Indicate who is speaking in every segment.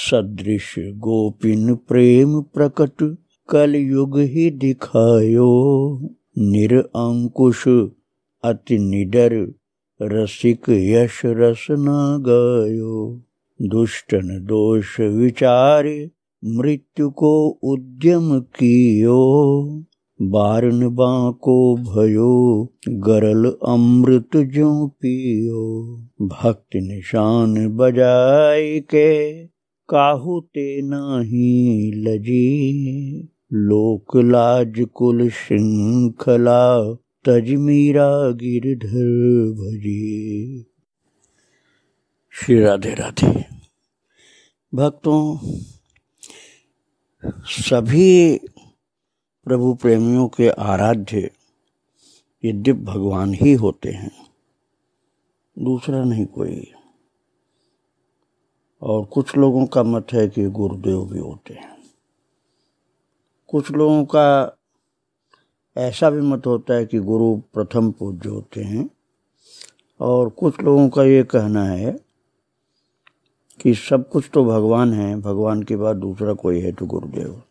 Speaker 1: सदृश गोपिन प्रेम प्रकट कलयुग ही दिखायो। निरअंकुश अति निडर रसिक यश रस न गायो। दुष्टन दोष विचारे मृत्यु को उद्यम कियो। बारन बाको भयो गरल अमृत ज्यों पियो। भक्ति निशान बजाय के काहू ते नाही लजी। लोक लाज कुल श्रृंखला तज मीरा गिरधर भजी। श्री राधे राधे। भक्तों, सभी प्रभु प्रेमियों के आराध्य ये दिव्य भगवान ही होते हैं, दूसरा नहीं कोई। और कुछ लोगों का मत है कि गुरुदेव भी होते हैं। कुछ लोगों का ऐसा भी मत होता है कि गुरु प्रथम पूज्य होते हैं। और कुछ लोगों का ये कहना है कि सब कुछ तो भगवान है, भगवान के बाद दूसरा कोई है तो गुरुदेव।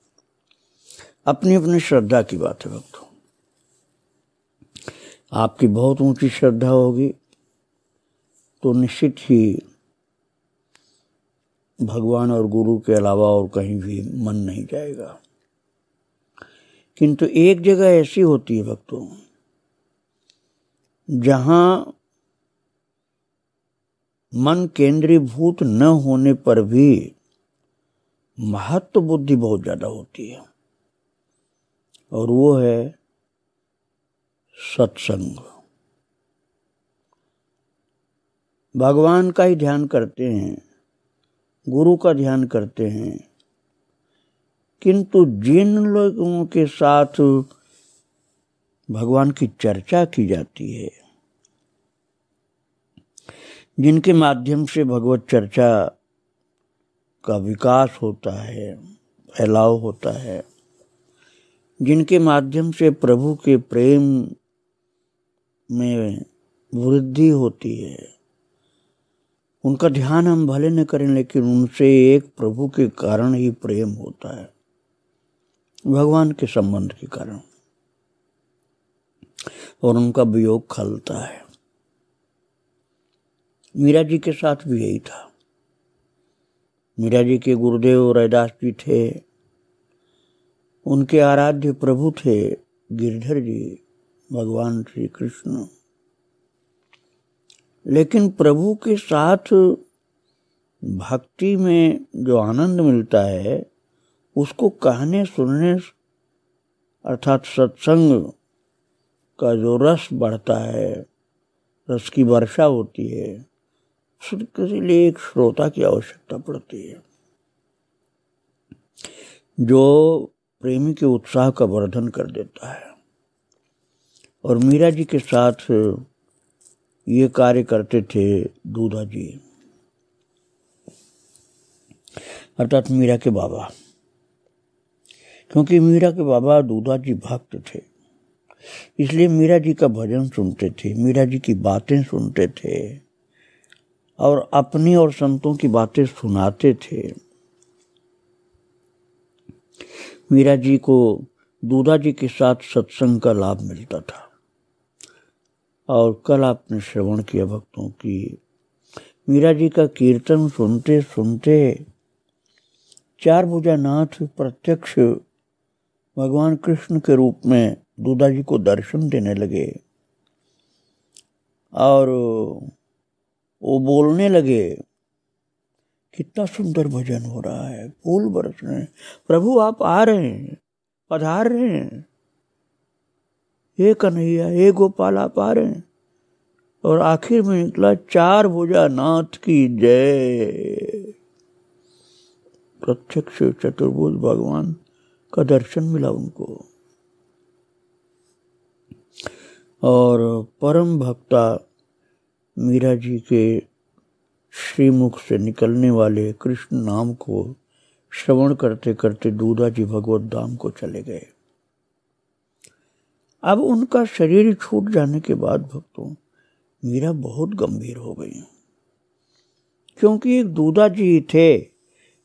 Speaker 1: अपनी अपनी श्रद्धा की बात है भक्तों। आपकी बहुत ऊंची श्रद्धा होगी तो निश्चित ही भगवान और गुरु के अलावा और कहीं भी मन नहीं जाएगा। किंतु एक जगह ऐसी होती है भक्तों, जहां मन केंद्रीभूत न होने पर भी महत्व बुद्धि बहुत ज्यादा होती है, और वो है सत्संग। भगवान का ही ध्यान करते हैं, गुरु का ध्यान करते हैं, किंतु जिन लोगों के साथ भगवान की चर्चा की जाती है, जिनके माध्यम से भगवत चर्चा का विकास होता है, फैलाव होता है, जिनके माध्यम से प्रभु के प्रेम में वृद्धि होती है, उनका ध्यान हम भले न करें, लेकिन उनसे एक प्रभु के कारण ही प्रेम होता है, भगवान के संबंध के कारण, और उनका वियोग खलता है। मीरा जी के साथ भी यही था। मीरा जी के गुरुदेव रैदास जी थे, उनके आराध्य प्रभु थे गिरधर जी, भगवान श्री कृष्ण। लेकिन प्रभु के साथ भक्ति में जो आनंद मिलता है, उसको कहने सुनने अर्थात सत्संग का जो रस बढ़ता है, रस की वर्षा होती है, उसके लिए एक श्रोता की आवश्यकता पड़ती है, जो प्रेमी के उत्साह का वर्धन कर देता है। और मीरा जी के साथ ये कार्य करते थे दूधा जी, अर्थात मीरा के बाबा, क्योंकि मीरा के बाबा दूधा जी भक्त थे, इसलिए मीरा जी का भजन सुनते थे, मीरा जी की बातें सुनते थे, और अपनी और संतों की बातें सुनाते थे। मीरा जी को दूधा जी के साथ सत्संग का लाभ मिलता था। और कल आपने श्रवण किया भक्तों की मीरा जी का कीर्तन सुनते सुनते चार भुजानाथ प्रत्यक्ष भगवान कृष्ण के रूप में दूधा जी को दर्शन देने लगे, और वो बोलने लगे, कितना सुंदर भजन हो रहा है, फूल बरस रहे हैं, प्रभु आप आ रहे हैं, पधार रहे हैं, हे कन्हैया, हे गोपाल आप आ रहे हैं। और आखिर में निकला, चार भुजा नाथ की जय। प्रत्यक्ष चतुर्भुज भगवान का दर्शन मिला उनको। और परम भक्ता मीरा जी के श्रीमुख से निकलने वाले कृष्ण नाम को श्रवण करते करते दूधा जी भगवत धाम को चले गए। अब उनका शरीर छूट जाने के बाद भक्तों मीरा बहुत गंभीर हो गई, क्योंकि एक दूधा जी थे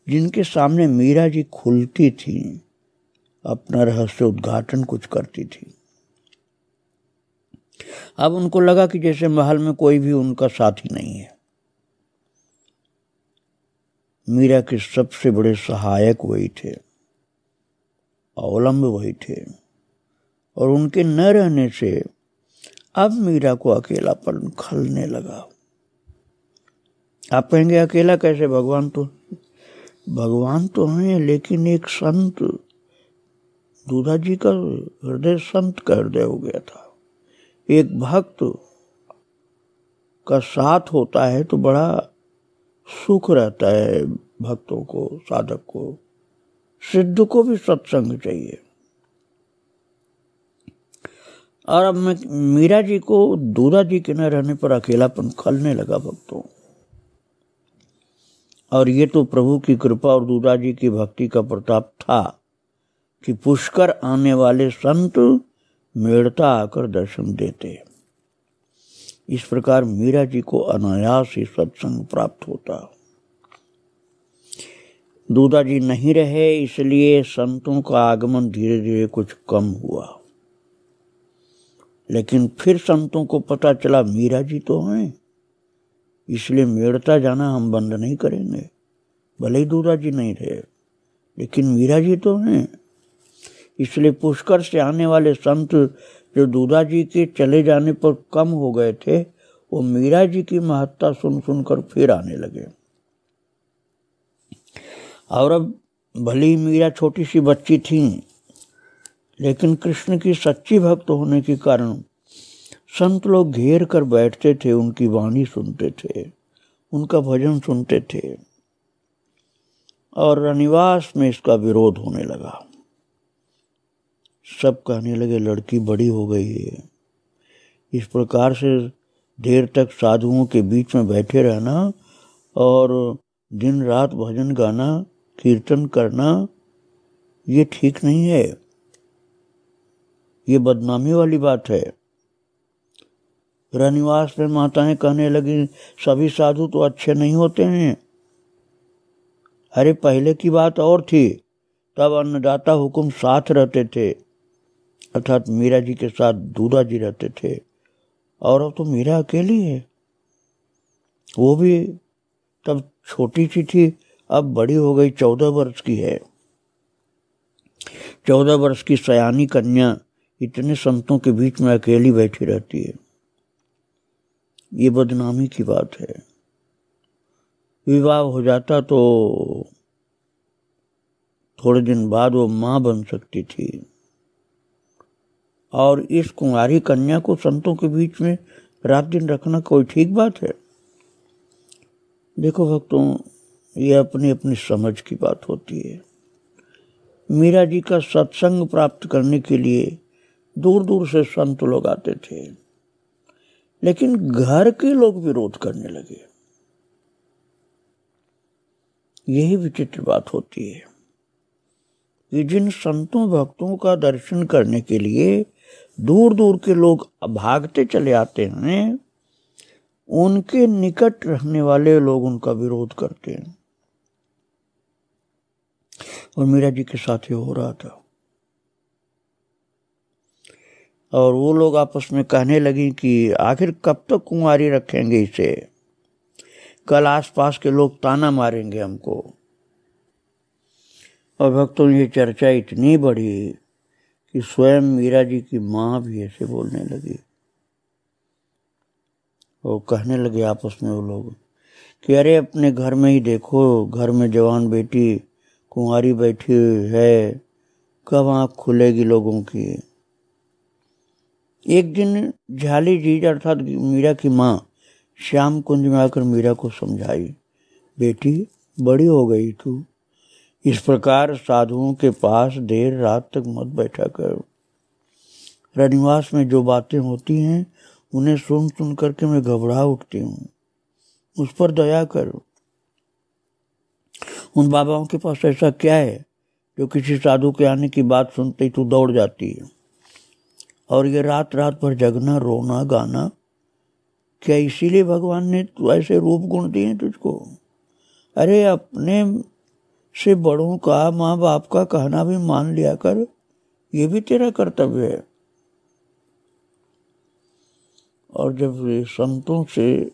Speaker 1: जिनके सामने मीरा जी खुलती थी, अपना रहस्य उद्घाटन कुछ करती थी। अब उनको लगा कि जैसे महल में कोई भी उनका साथी नहीं है। मीरा के सबसे बड़े सहायक वही थे, अवलंब वही थे, और उनके न रहने से अब मीरा को अकेलापन खलने लगा। आप कहेंगे अकेला कैसे? भगवान तो हैं, लेकिन एक संत, दूधा जी का हृदय संत का हृदय हो गया था। एक भक्त का साथ होता है तो बड़ा सुख रहता है भक्तों को, साधक को। सिद्ध को भी सत्संग चाहिए। और अब मीरा जी को दूधा जी के न रहने पर अकेलापन खलने लगा भक्तों। और ये तो प्रभु की कृपा और दूधा जी की भक्ति का प्रताप था कि पुष्कर आने वाले संत मेड़ता आकर दर्शन देते। इस प्रकार मीरा जी को अनायास ही सत्संग प्राप्त होता। दूधा जी नहीं रहे, इसलिए संतों का आगमन धीरे धीरे कुछ कम हुआ। लेकिन फिर संतों को पता चला मीरा जी तो हैं, इसलिए मेड़ता जाना हम बंद नहीं करेंगे। भले ही दूधा जी नहीं रहे, लेकिन मीरा जी तो हैं। इसलिए पुष्कर से आने वाले संत जो दूधा जी के चले जाने पर कम हो गए थे, वो मीरा जी की महत्ता सुन सुनकर फिर आने लगे। और अब भली मीरा छोटी सी बच्ची थी, लेकिन कृष्ण की सच्ची भक्त होने के कारण संत लोग घेर कर बैठते थे, उनकी वाणी सुनते थे, उनका भजन सुनते थे। और रनिवास में इसका विरोध होने लगा। सब कहने लगे लड़की बड़ी हो गई है, इस प्रकार से देर तक साधुओं के बीच में बैठे रहना और दिन रात भजन गाना, कीर्तन करना, ये ठीक नहीं है, ये बदनामी वाली बात है। रनिवास में माताएं कहने लगी सभी साधु तो अच्छे नहीं होते हैं। अरे पहले की बात और थी, तब अन्नदाता हुकुम साथ रहते थे, अर्थात मीरा जी के साथ दूधा जी रहते थे। और अब तो मीरा अकेली है, वो भी तब छोटी सी थी, अब बड़ी हो गई, 14 वर्ष की है। 14 वर्ष की सयानी कन्या इतने संतों के बीच में अकेली बैठी रहती है, ये बदनामी की बात है। विवाह हो जाता तो थोड़े दिन बाद वो मां बन सकती थी, और इस कुंवारी कन्या को संतों के बीच में रात दिन रखना कोई ठीक बात है? देखो भक्तों, ये अपनी अपनी समझ की बात होती है। मीरा जी का सत्संग प्राप्त करने के लिए दूर दूर से संत लोग आते थे, लेकिन घर के लोग विरोध करने लगे। यही विचित्र बात होती है कि जिन संतों भक्तों का दर्शन करने के लिए दूर दूर के लोग भागते चले आते हैं, उनके निकट रहने वाले लोग उनका विरोध करते हैं। और मीरा जी के साथ ये हो रहा था। और वो लोग आपस में कहने लगी कि आखिर कब तक कुंवारी रखेंगे इसे, कल आसपास के लोग ताना मारेंगे हमको। और भक्तों, ये चर्चा इतनी बढ़ी कि स्वयं मीरा जी की माँ भी ऐसे बोलने लगी। वो कहने लगे आपस में वो लोग कि अरे अपने घर में ही देखो, घर में जवान बेटी कुंवारी बैठी है, कब आँख खुलेगी लोगों की। एक दिन झाली जी अर्थात मीरा की माँ श्याम कुंज में आकर मीरा को समझाई, बेटी बड़ी हो गई तू, इस प्रकार साधुओं के पास देर रात तक मत बैठा कर। रनिवास में जो बातें होती हैं उन्हें सुन सुन करके मैं घबरा उठती हूँ, उस पर दया कर। उन बाबाओं के पास ऐसा क्या है जो किसी साधु के आने की बात सुनते ही तू दौड़ जाती है? और ये रात रात भर जगना, रोना, गाना, क्या इसीलिए भगवान ने ऐसे रूप गुण दिए तुझको? अरे अपने से बड़ों का, माँ बाप का कहना भी मान लिया कर, ये भी तेरा कर्तव्य है। और जब संतों से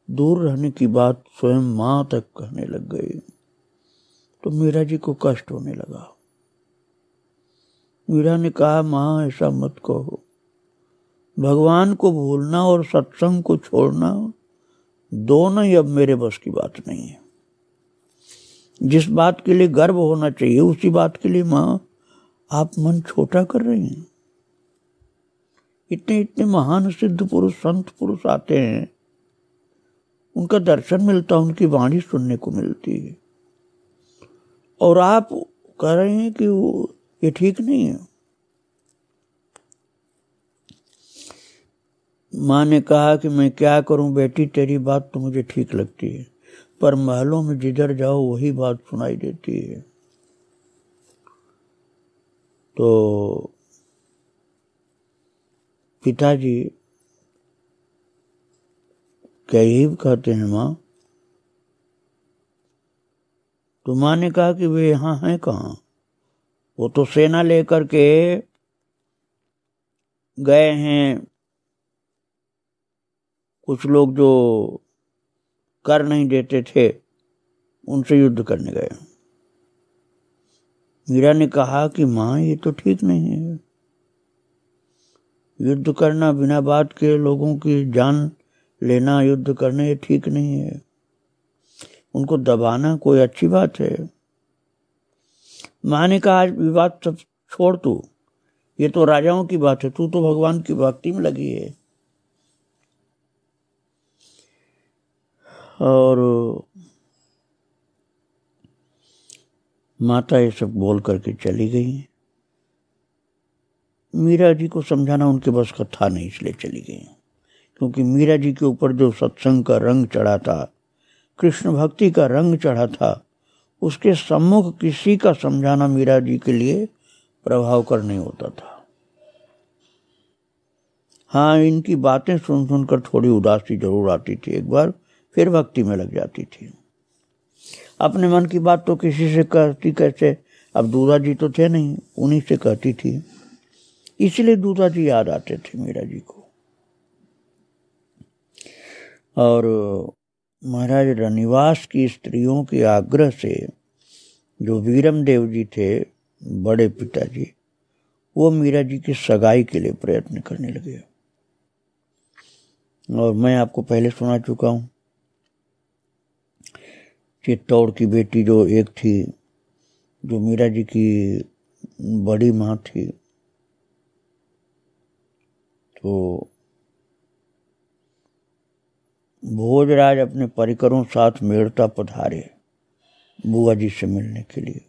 Speaker 1: दूर रहने की बात स्वयं माँ तक कहने लग गई तो मीरा जी को कष्ट होने लगा। मीरा ने कहा, माँ ऐसा मत कहो, भगवान को भूलना और सत्संग को छोड़ना दोनों ही अब मेरे बस की बात नहीं है। जिस बात के लिए गर्व होना चाहिए उसी बात के लिए माँ आप मन छोटा कर रही हैं। इतने इतने महान सिद्ध पुरुष, संत पुरुष आते हैं, उनका दर्शन मिलता, उनकी वाणी सुनने को मिलती है, और आप कह रहे हैं कि ये ठीक नहीं है। माँ ने कहा कि मैं क्या करूं बेटी, तेरी बात तो मुझे ठीक लगती है, पर महलों में जिधर जाओ वही बात सुनाई देती है। तो पिताजी क्या यही कहते हैं माँ? तो माँ ने कहा कि वे यहाँ हैं कहाँ, वो तो सेना लेकर के गए हैं, कुछ लोग जो कर नहीं देते थे उनसे युद्ध करने गए। मीरा ने कहा कि माँ ये तो ठीक नहीं है, युद्ध करना, बिना बात के लोगों की जान लेना, युद्ध करना ये ठीक नहीं है, उनको दबाना कोई अच्छी बात है। माँ ने कहा, आज विवाद सब छोड़, तू, ये तो राजाओं की बात है, तू तो भगवान की भक्ति में लगी है। और माता ये सब बोल करके चली गई। मीरा जी को समझाना उनके बस का था नहीं, इसलिए चली गई, क्योंकि मीरा जी के ऊपर जो सत्संग का रंग चढ़ा था, कृष्ण भक्ति का रंग चढ़ा था, उसके सम्मुख किसी का समझाना मीरा जी के लिए प्रभावकर नहीं होता था। हाँ, इनकी बातें सुन सुनकर थोड़ी उदासी जरूर आती थी, एक बार फिर भक्ति में लग जाती थी। अपने मन की बात तो किसी से कहती कैसे, अब दूधा जी तो थे नहीं, उन्हीं से कहती थी, इसलिए दूधा जी याद आते थे मीरा जी को। और महाराज रनिवास की स्त्रियों के आग्रह से जो वीरम देव जी थे, बड़े पिताजी, वो मीरा जी की सगाई के लिए प्रयत्न करने लगे। और मैं आपको पहले सुना चुका हूँ, चित्तौड़ की बेटी जो एक थी, जो मीरा जी की बड़ी माँ थी, तो भोजराज अपने परिकरों साथ मेड़ता पधारे बुआ जी से मिलने के लिए।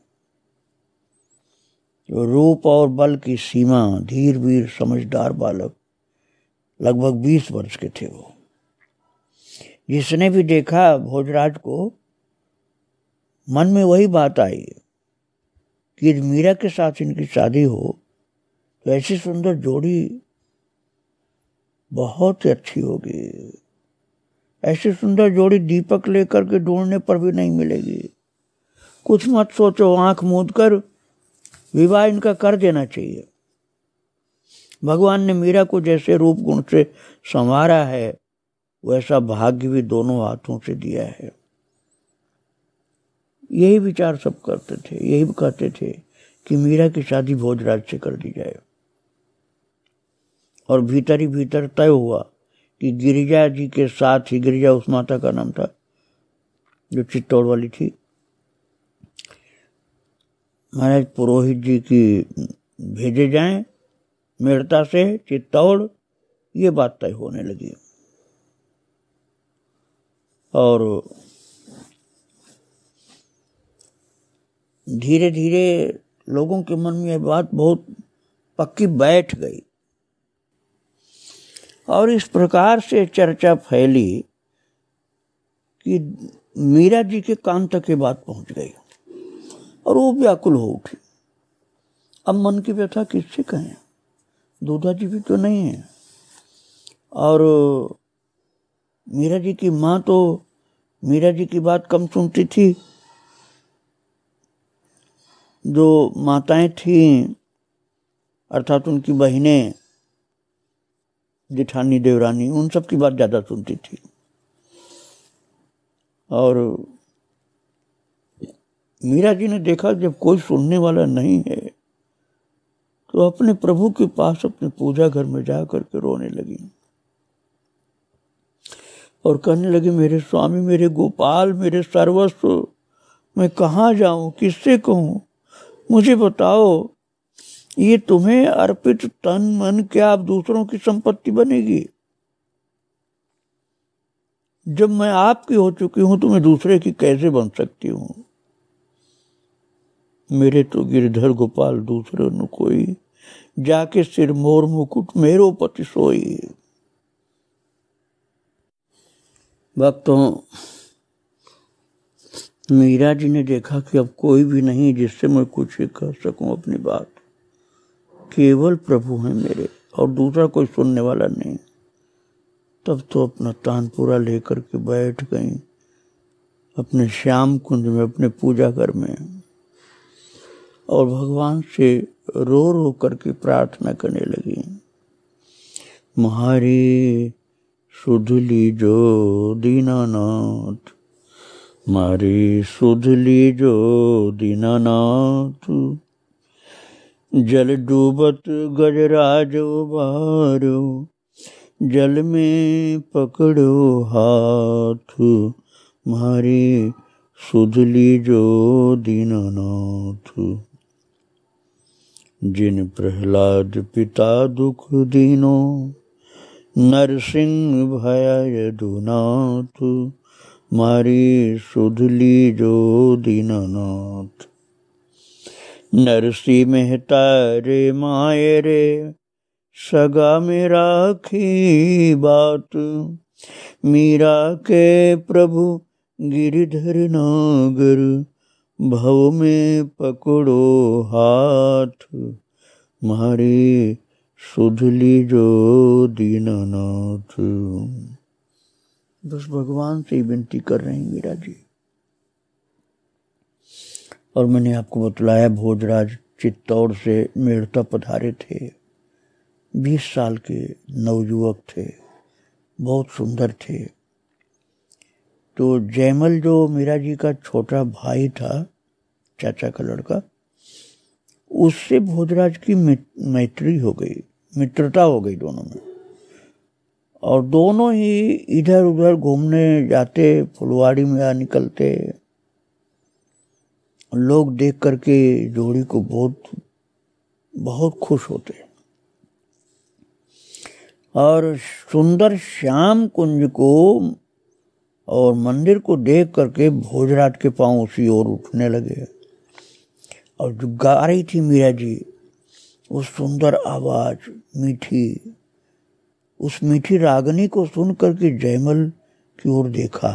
Speaker 1: तो रूप और बल की सीमा, धीर वीर समझदार बालक, लगभग 20 वर्ष के थे वो। जिसने भी देखा भोजराज को, मन में वही बात आई कि मीरा के साथ इनकी शादी हो तो ऐसी सुंदर जोड़ी बहुत अच्छी होगी। ऐसी सुंदर जोड़ी दीपक लेकर के ढूंढने पर भी नहीं मिलेगी। कुछ मत सोचो, आंख मूंद कर विवाह इनका कर देना चाहिए। भगवान ने मीरा को जैसे रूप गुण से संवारा है, वैसा भाग्य भी दोनों हाथों से दिया है। यही विचार सब करते थे, यही कहते थे कि मीरा की शादी भोजराज से कर दी जाए। और भीतर ही भीतर तय हुआ कि गिरिजा जी के साथ ही, गिरिजा उस माता का नाम था जो चित्तौड़ वाली थी, महाराज पुरोहित जी की भेजे जाएं मेड़ता से चित्तौड़, ये बात तय होने लगी। और धीरे धीरे लोगों के मन में यह बात बहुत पक्की बैठ गई, और इस प्रकार से चर्चा फैली कि मीरा जी के कान तक ये बात पहुंच गई, और वो व्याकुल हो उठी। अब मन की व्यथा किससे कहें, दूधा जी भी तो नहीं है, और मीरा जी की माँ तो मीरा जी की बात कम सुनती थी, जो माताएं थीं अर्थात उनकी बहनें, जेठानी, देवरानी, उन सब की बात ज़्यादा सुनती थी। और मीरा जी ने देखा जब कोई सुनने वाला नहीं है तो अपने प्रभु के पास अपने पूजा घर में जा करके रोने लगी और कहने लगी, मेरे स्वामी, मेरे गोपाल, मेरे सर्वस्व, मैं कहाँ जाऊं, किससे कहूं, मुझे बताओ, ये तुम्हें अर्पित तन मन क्या अब दूसरों की संपत्ति बनेगी? जब मैं आपकी हो चुकी हूं तो मैं दूसरे की कैसे बन सकती हूं? मेरे तो गिरधर गोपाल दूसरे न कोई, जाके सिर मोर मुकुट मेरो पति सोई। भक्तों, मीरा जी ने देखा कि अब कोई भी नहीं जिससे मैं कुछ ही कह सकूं अपनी बात, केवल प्रभु हैं मेरे और दूसरा कोई सुनने वाला नहीं। तब तो अपना तानपुरा लेकर के बैठ गई अपने श्याम कुंज में, अपने पूजा घर में, और भगवान से रो रो करके प्रार्थना करने लगी, म्हारी सुध लीजो दीनानाथ, मारी सुध लीजो दीनानाथ, जल डूबत गजराज उबारो, जल में पकड़ो हाथ, मारी सुध लीजो दीनानाथ। जिन प्रहलाद पिता दुख दीनो, नरसिंह भय यदुनाथ, मारी सुध लीजो दीनानाथ। नरसी मेहता रे माये रे, सगा में राखी बात, मीरा के प्रभु गिरिधर नागर, भव में पकड़ो हाथ, मारी सुध लीजो दीनानाथ। बस भगवान से ही विनती कर रहे हैं मीरा जी। और मैंने आपको बतलाया भोजराज चित्तौड़ से मेड़ता पधारे थे। 20 साल के नवयुवक थे, बहुत सुंदर थे। तो जयमल जो मीरा जी का छोटा भाई था, चाचा का लड़का, उससे भोजराज की मैत्री हो गई, मित्रता हो गई दोनों में। और दोनों ही इधर उधर घूमने जाते, फुलवाड़ी में आ निकलते। लोग देख करके जोड़ी को बहुत खुश होते। और सुंदर श्याम कुंज को और मंदिर को देख करके भोजराज के पांव उसी ओर उठने लगे। और जो गा रही थी मीरा जी, वो सुंदर आवाज, मीठी, उस मीठी रागनी को सुन करके जयमल की ओर देखा,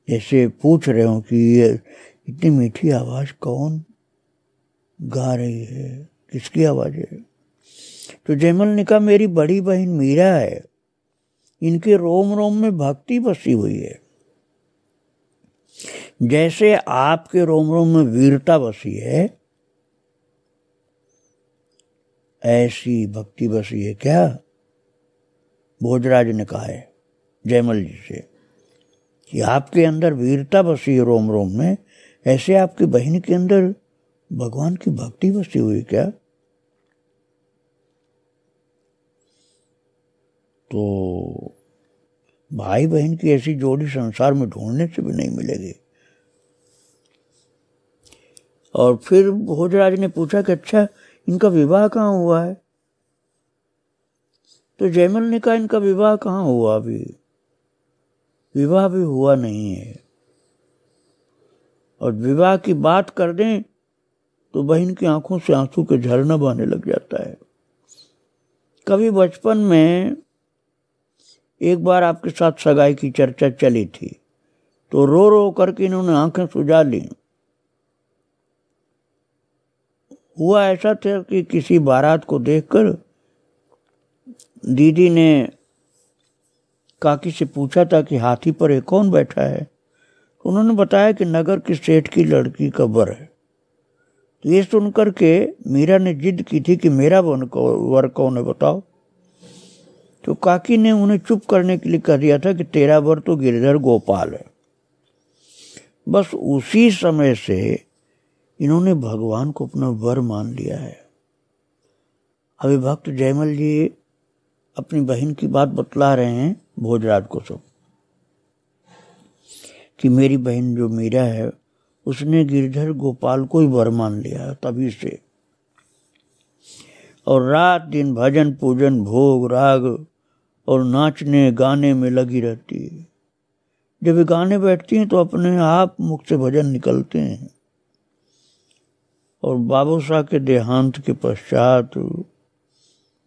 Speaker 1: जैसे पूछ रहे हो कि ये इतनी मीठी आवाज कौन गा रही है, किसकी आवाज है? तो जयमल ने कहा, मेरी बड़ी बहन मीरा है, इनके रोम रोम में भक्ति बसी हुई है। जैसे आपके रोम रोम में वीरता बसी है, ऐसी भक्ति बसी है क्या? भोजराज ने कहा है जयमल जी से कि आपके अंदर वीरता बसी है रोम रोम में, ऐसे आपकी बहन के अंदर भगवान की भक्ति बसी हुई क्या? तो भाई बहन की ऐसी जोड़ी संसार में ढूंढने से भी नहीं मिलेगी। और फिर भोजराज ने पूछा कि अच्छा, इनका विवाह कहाँ हुआ है? तो जयमल ने कहा, इनका विवाह कहाँ हुआ, अभी विवाह भी हुआ नहीं है। और विवाह की बात कर दें तो बहन की आंखों से आंसू के झरना बहने लग जाता है। कभी बचपन में एक बार आपके साथ सगाई की चर्चा चली थी, तो रो रो करके इन्होंने आंखें सुझा ली। हुआ ऐसा था कि किसी बारात को देखकर दीदी ने काकी से पूछा था कि हाथी पर एक कौन बैठा है। उन्होंने बताया कि नगर की सेठ की लड़की का वर है। तो ये सुनकर के मीरा ने जिद की थी कि मेरा वर कौन है बताओ। तो काकी ने उन्हें चुप करने के लिए कह दिया था कि तेरा वर तो गिरधर गोपाल है। बस उसी समय से इन्होंने भगवान को अपना वर मान लिया है। अभी भक्त जयमल जी अपनी बहन की बात बतला रहे हैं भोजराज को सब, कि मेरी बहन जो मीरा है उसने गिरधर गोपाल को ही वर मान लिया है तभी से, और रात दिन भजन पूजन भोग राग और नाचने गाने में लगी रहती है। जब वे गाने बैठती हैं तो अपने आप मुख से भजन निकलते हैं। और बाबू शाह के देहांत के पश्चात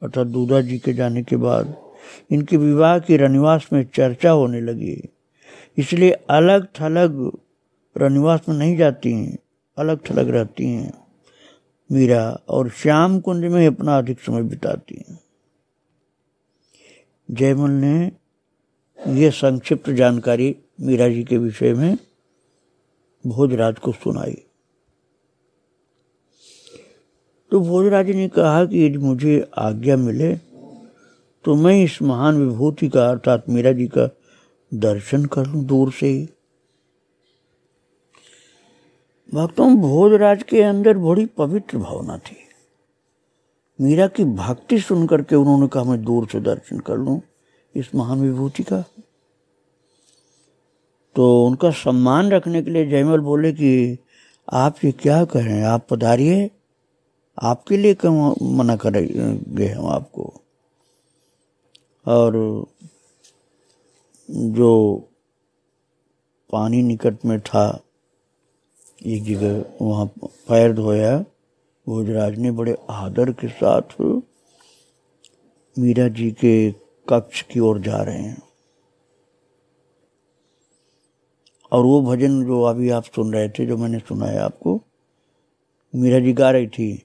Speaker 1: अर्थात दूधा जी के जाने के बाद इनके विवाह की रनिवास में चर्चा होने लगी, इसलिए अलग थलग रनिवास में नहीं जाती हैं, अलग थलग रहती हैं मीरा, और श्याम कुंज में अपना अधिक समय बिताती हैं। जयमल ने ये संक्षिप्त जानकारी मीरा जी के विषय में भोजराज को सुनाई। तो भोजराज ने कहा कि यदि मुझे आज्ञा मिले तो मैं इस महान विभूति का अर्थात मीरा जी का दर्शन कर लूं दूर से ही। भक्तों, भोजराज के अंदर बड़ी पवित्र भावना थी। मीरा की भक्ति सुनकर के उन्होंने कहा मैं दूर से दर्शन कर लूं इस महान विभूति का। तो उनका सम्मान रखने के लिए जयमल बोले कि आप ये क्या कह रहे हैं, आप पधारिए, आपके लिए क्यों मना करेंगे हम आपको। और जो पानी निकट में था एक जगह, वहाँ पैर धोया। भोजराज ने बड़े आदर के साथ मीरा जी के कक्ष की ओर जा रहे हैं। और वो भजन जो अभी आप सुन रहे थे, जो मैंने सुनाया आपको, मीरा जी गा रही थी,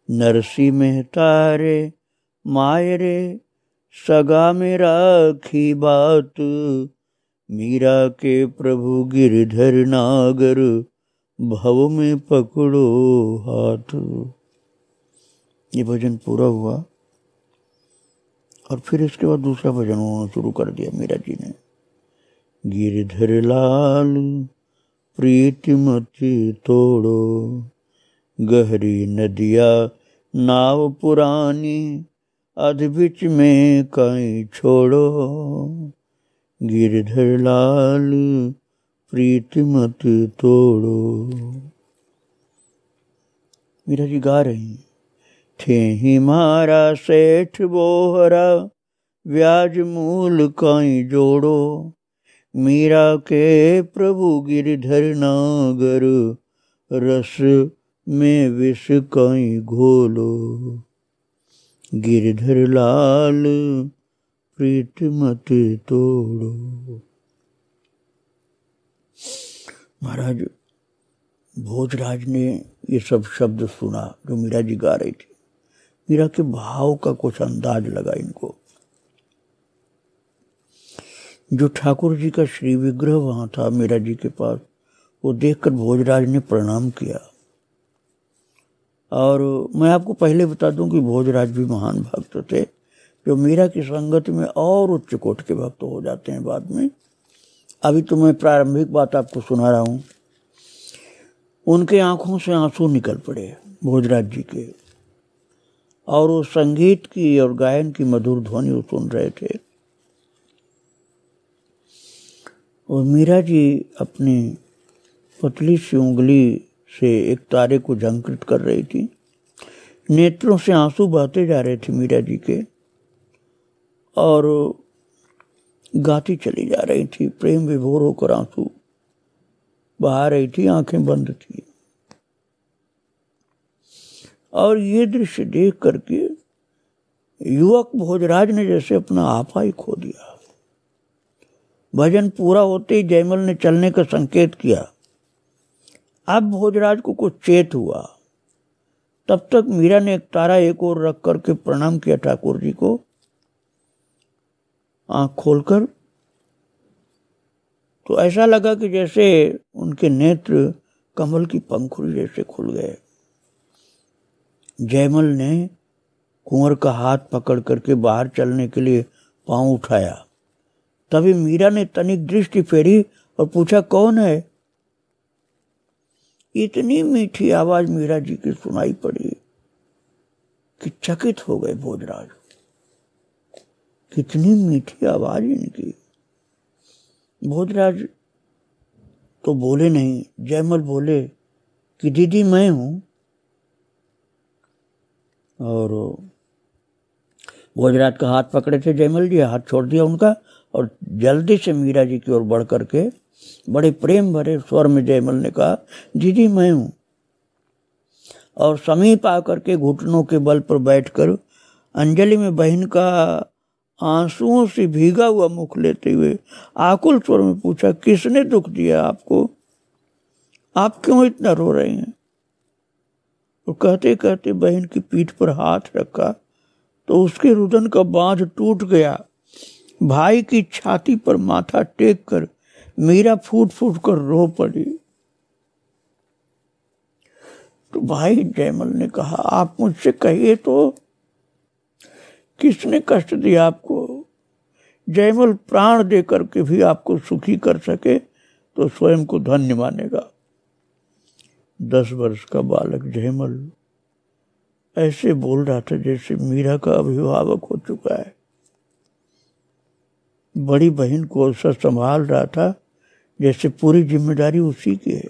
Speaker 1: नरसी में तारे मायरे सगा में राखी बात, मीरा के प्रभु गिरधर नागर भव में पकड़ो हाथ। ये भजन पूरा हुआ और फिर इसके बाद दूसरा भजन उन्होंने शुरू कर दिया मीरा जी ने। गिरधर लाल प्रीति मति तोड़ो, गहरी नदिया नाव पुरानी, अध बिच में कहीं छोड़ो, गिरधर लाल प्रीति मत तोड़ो। मीरा जी गा रही, थे ही मारा सेठ बोहरा, ब्याज मूल कहीं जोड़ो, मीरा के प्रभु गिरधर नागर, रस में विष कहीं घोलो, गिरधर लाल प्रीत मत तोड़ो। महाराज भोजराज ने ये सब शब्द सुना जो मीरा जी गा रही थी। मीरा के भाव का कुछ अंदाज लगा इनको। जो ठाकुर जी का श्री विग्रह वहां था मीरा जी के पास, वो देखकर भोजराज ने प्रणाम किया। और मैं आपको पहले बता दूं कि भोजराज भी महान भक्त थे, जो मीरा की संगत में और उच्च कोटि के भक्त हो जाते हैं बाद में। अभी तो मैं प्रारंभिक बात आपको सुना रहा हूं। उनके आंखों से आंसू निकल पड़े भोजराज जी के, और वो संगीत की और गायन की मधुर ध्वनि वो सुन रहे थे। और मीरा जी अपनी पतली सी उंगली से एक तारे को झंकृत कर रही थी। नेत्रों से आंसू बहते जा रहे थे मीरा जी के, और गाती चली जा रही थी। प्रेम विभोर होकर आंसू बहा रही थी, आंखें बंद थी। और ये दृश्य देख करके युवक भोजराज ने जैसे अपना आपा ही खो दिया। भजन पूरा होते ही जयमल ने चलने का संकेत किया। अब भोजराज को कुछ चेत हुआ। तब तक मीरा ने एक तारा एक ओर रख करके प्रणाम किया ठाकुर जी को। आंख खोलकर तो ऐसा लगा कि जैसे उनके नेत्र कमल की पंखुड़ी जैसे खुल गए। जयमल ने कुंवर का हाथ पकड़ करके बाहर चलने के लिए पांव उठाया। तभी मीरा ने तनिक दृष्टि फेरी और पूछा, कौन है? इतनी मीठी आवाज मीरा जी की सुनाई पड़ी कि चकित हो गए भोजराज। कितनी मीठी आवाज इनकी। भोजराज तो बोले नहीं। जयमल बोले कि दीदी मैं हूं। और भोजराज का हाथ पकड़े थे जयमल जी, हाथ छोड़ दिया उनका और जल्दी से मीरा जी की ओर बढ़ करके बड़े प्रेम भरे स्वर में जयमल ने कहा, दीदी मैं हूं। और समीप आकर के घुटनों के बल पर बैठकर अंजलि में बहन का आंसुओं से भीगा हुआ मुख लेते हुए आकुल स्वर में पूछा, किसने दुख दिया आपको? आप क्यों इतना रो रहे हैं? और कहते कहते बहन की पीठ पर हाथ रखा तो उसके रुदन का बांध टूट गया। भाई की छाती पर माथा टेक कर मीरा फूट फूट कर रो पड़ी। तो भाई जयमल ने कहा, आप मुझसे कहिए तो किसने कष्ट दिया आपको? जयमल प्राण दे करके भी आपको सुखी कर सके तो स्वयं को धन्य मानेगा। 10 वर्ष का बालक जयमल ऐसे बोल रहा था जैसे मीरा का अभिभावक हो चुका है। बड़ी बहन को ऐसा संभाल रहा था जैसे पूरी जिम्मेदारी उसी की है।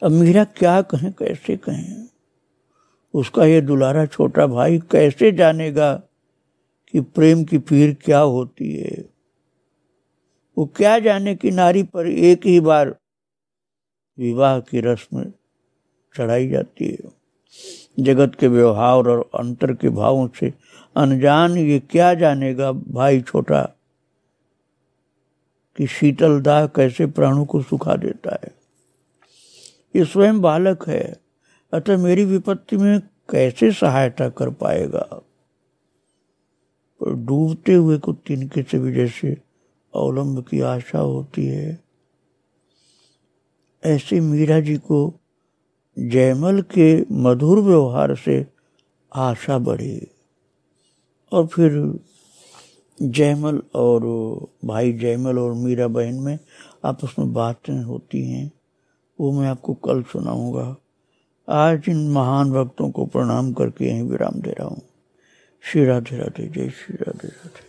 Speaker 1: अब मीरा क्या कहें, कैसे कहें? उसका ये दुलारा छोटा भाई कैसे जानेगा कि प्रेम की पीर क्या होती है? वो क्या जाने कि नारी पर एक ही बार विवाह की रस्म चढ़ाई जाती है। जगत के व्यवहार और अंतर के भावों से अनजान ये क्या जानेगा भाई छोटा कि शीतल दाह कैसे प्राणों को सुखा देता है। ये स्वयं बालक है, अतः मेरी विपत्ति में कैसे सहायता कर पाएगा? पर डूबते हुए को तिनके से भी जैसे अवलंब की आशा होती है, ऐसे मीरा जी को जयमल के मधुर व्यवहार से आशा बढ़ी। और फिर जयमल और भाई जयमल और मीरा बहन में आपस में बातें होती हैं, वो मैं आपको कल सुनाऊंगा। आज इन महान भक्तों को प्रणाम करके यहीं विराम दे रहा हूँ। श्री राधे राधे, जय श्री राधे राधे।